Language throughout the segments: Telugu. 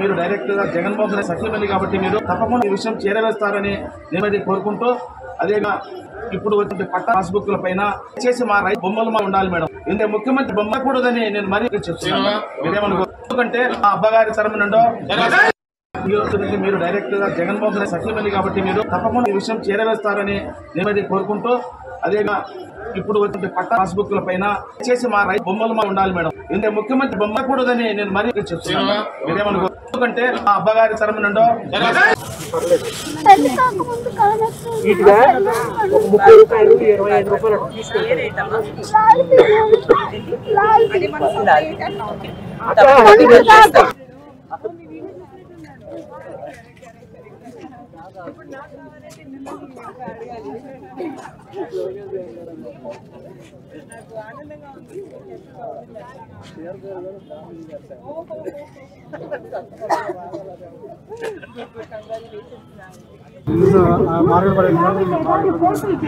మీరు డైరెక్ట్ గా జగన్మోహన్ రెడ్డి సఖ్యమంది కాబట్టి మీరు తప్పకుండా ఈ విషయం చేరవేస్తారని నేను కోరుకుంటూ, అదేగా ఇప్పుడు వచ్చే పట్ట పాస్బుక్ల పైన చేసి మా రైతు బొమ్మలు ఉండాలి మేడం. ఎందుకంటే ముఖ్యమంత్రి బొమ్మ కూడదని నేను మరీ చెప్తున్నాను. మీరేమనుకో, ఎందుకంటే మా అబ్బగారి తరపు నుండో మీరు డైరెక్ట్ గా జగన్మోహన్ రెడ్డి సఖ్యమంది కాబట్టి మీరు తప్పకుండా ఈ విషయం చేరవేస్తారని నేను కోరుకుంటూ, అదేగా ఇప్పుడు వచ్చే పట్ట పాస్బుక్ల పైన చేసి మా రైతు బొమ్మలు ఉండాలి మేడం. ఎందుకంటే ముఖ్యమంత్రి బొమ్మ కూడదని నేను మరీ చెప్తున్నాను. మీరేమనుకో, ఎందుకంటే మా అబ్బగారి తరపు నుండో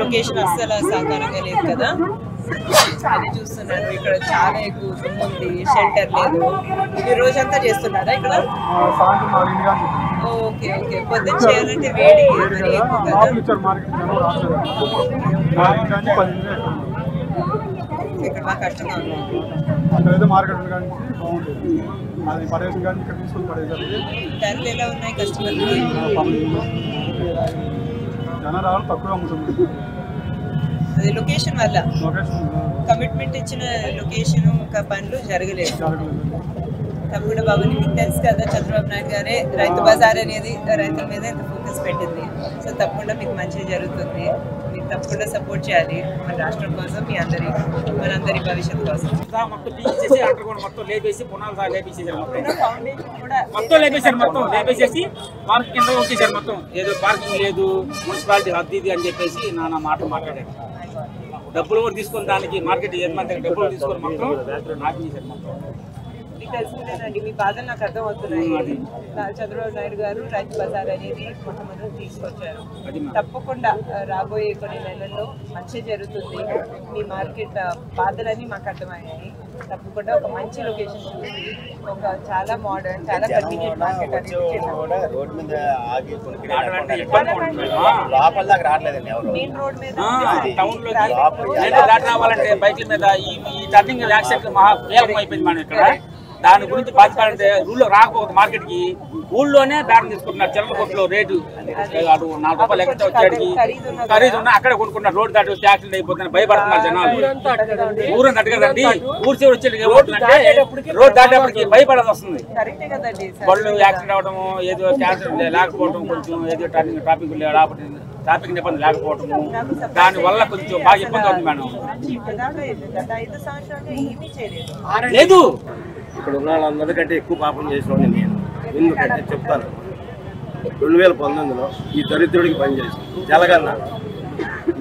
లొకేషన్ అస్సలు సహకారంగా లేదు కదా, అది చూస్తున్నారు. ఇక్కడ చాలా ఎక్కువ ఉంది, షెల్టర్ లేదు. ఈ రోజంతా చేస్తున్నారా ఇక్కడ? Okay okay. పొద్దున్న చేయాలంటే వేడి మరి ఎక్కువ కదా, ఇక్కడ బాగా కష్టంగా ఉంది. ధరలు ఎలా ఉన్నాయి కస్టమర్కి? అది లొకేషన్ వల్ల, కమిట్మెంట్ ఇచ్చిన లొకేషన్ పనులు జరగలేదు. తప్పకుండా బాబు, మీకు తెలుసు కదా చంద్రబాబు నాయుడు గారే రైతు బజార్ అనేది రైతుల మీద ఎంత ఫోకస్ పెట్టింది. సో తప్పకుండా మీకు మంచిగా జరుగుతుంది. మీరు తప్పకుండా సపోర్ట్ చేయాలి మన రాష్ట్రం కోసం, మీ మనందరి భవిష్యత్తు కోసం. మొత్తం లేపేశారు, మొత్తం లేపేసేసి పార్క్ కింద వచ్చేసారు. మొత్తం ఏదో పార్కింగ్ లేదు, మున్సిపాలిటీ హద్దు ఇది అని చెప్పేసి నాన్న మాట మాట్లాడారు. డబ్బులు కూడా తీసుకొని దానికి మార్కెట్ యజమాని డబ్బులు తీసుకొని మొత్తం నాకు చేశారు. మొత్తం మీకు తెలిసిందేనండి, మీ బాధలు నాకు అర్థం అవుతున్నాయి. చంద్రబాబు నాయుడు గారు రైతు బజార్ అనేది మొట్టమొదటి తీసుకొచ్చారు. తప్పకుండా రాబోయే కొన్ని నెలల్లో మంచి జరుగుతుంది. మీ మార్కెట్ బాధలన్నీ మాకు అర్థమయ్యాయి. తప్పకుండా ఒక మంచి లొకేషన్ చూసి, ఒక చాలా మోడర్న్, చాలా కన్వీనియంట్ మార్కెట్ అనేది మెయిన్ రోడ్ మీద టౌన్ లో రావాలంటే బైక్ల మీద ఈ టర్నింగ్ యాక్సిడెంట్ మహా కీలకం అయిపోయింది. మనం ఇక్కడ దాని గురించి బాధపడాలంటే ఊళ్ళో రాకపోతే మార్కెట్ కి ఊళ్ళోనే బేరం తీసుకుంటున్నారు. చిల్లర కొట్లో రేటు 4 రూపాయలు ఎక్కడ వచ్చాడికి ఖరీదు ఉన్నా అక్కడే కొనుక్కుంటున్నారు. రోడ్డు దాటి వచ్చి యాక్సిడెంట్ అయిపోతున్నారు, భయపడుతున్నారు జనాలు. ఊరంతా అడగదండి, ఊరి చివరి వచ్చేది ఏమవుతుందంటే రోడ్డు దాటేపటికి భయపడాల్సి వస్తుంది. బళ్ళు యాక్సిడెంట్ అవ్వడము, ఏదో క్యాన్సర్ లేకపోవడం, కొంచెం ఏదో ట్రాఫిక్ ట్రాఫిక్ నిబంధనలు లేకపోవడము, దాని వల్ల కొంచెం బాగా ఇబ్బంది అవుతుంది మేడం. లేదు, ఇక్కడ ఉన్న వాళ్ళందరికంటే ఎక్కువ పాపం చేసిన నేను. ఎందుకంటే చెప్తాను, 2019లో ఈ దరిద్రుడికి పనిచేసాం,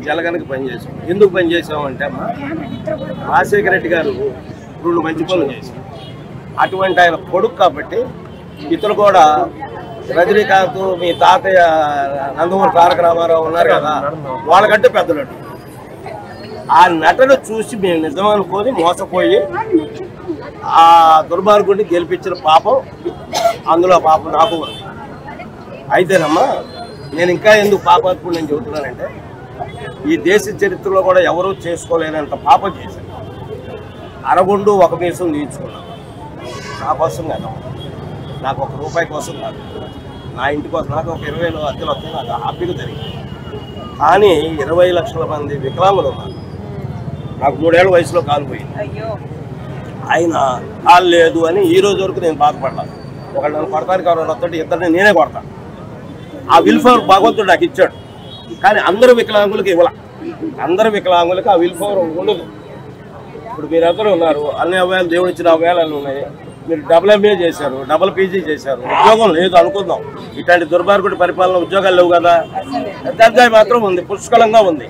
జలగన్నకి పనిచేసాం. ఎందుకు పనిచేసామంటే అమ్మ, రాజశేఖర రెడ్డి గారు 2 మంచి పనులు చేశారు. అటువంటి ఆయన కొడుకు కాబట్టి ఇతను కూడా రజనీకాంత్, మీ తాతయ్య నందమూరి తారక రామారావు ఉన్నారు కదా, వాళ్ళకంటే పెద్ద నటుడు. ఆ నటన చూసి మేము నిజం అనుకొని మోసపోయి ఆ దుర్మార్గుడిని గెలిపించిన పాపం, అందులో పాపం నాకు ఉంది. అయితేనమ్మా, నేను ఇంకా ఎందుకు పాపాత్ముడు నేను చెబుతున్నానంటే, ఈ దేశ చరిత్రలో కూడా ఎవరూ చేసుకోలేనంత పాపం చేశాను. అరగుండు ఒక మీసం తీర్చుకున్నాను. నా కోసం కదా, నాకు ₹1 కోసం కాదు, నా ఇంటి కోసం. నాకు ఒక 20,000 అద్దెలు వస్తే నాకు హ్యాపీగా జరిగింది. కానీ 20 లక్షల మంది వికలాంగులు ఉన్నారు. నాకు 3 ఏళ్ల వయసులో కాలు పోయింది. ఆయన కాలు లేదు అని ఈ రోజు వరకు నేను బాధపడ్డాను. ఒకళ్ళు నన్ను కొడతానికి ఎవరైనా వస్తుంటే ఇద్దరిని నేనే కొడతాను. ఆ విల్ఫవర్ భగవంతుడు నాకు ఇచ్చాడు, కానీ అందరు వికలాంగులకు ఇవ్వాల. అందరు వికలాంగులకు ఆ విల్ఫవర్ ఉండదు. ఇప్పుడు మీరందరూ ఉన్నారు, అన్ని అవయాలు దేవుడు ఇచ్చిన అవయాలు ఉన్నాయి. మీరు డబుల్ MA చేశారు, డబుల్ PG చేశారు, ఉద్యోగం లేదు అనుకుందాం. ఇట్లాంటి దుర్మార్గుడి పరిపాలన ఉద్యోగాలు లేవు కదా, దర్జాయి మాత్రం ఉంది, పుష్కలంగా ఉంది.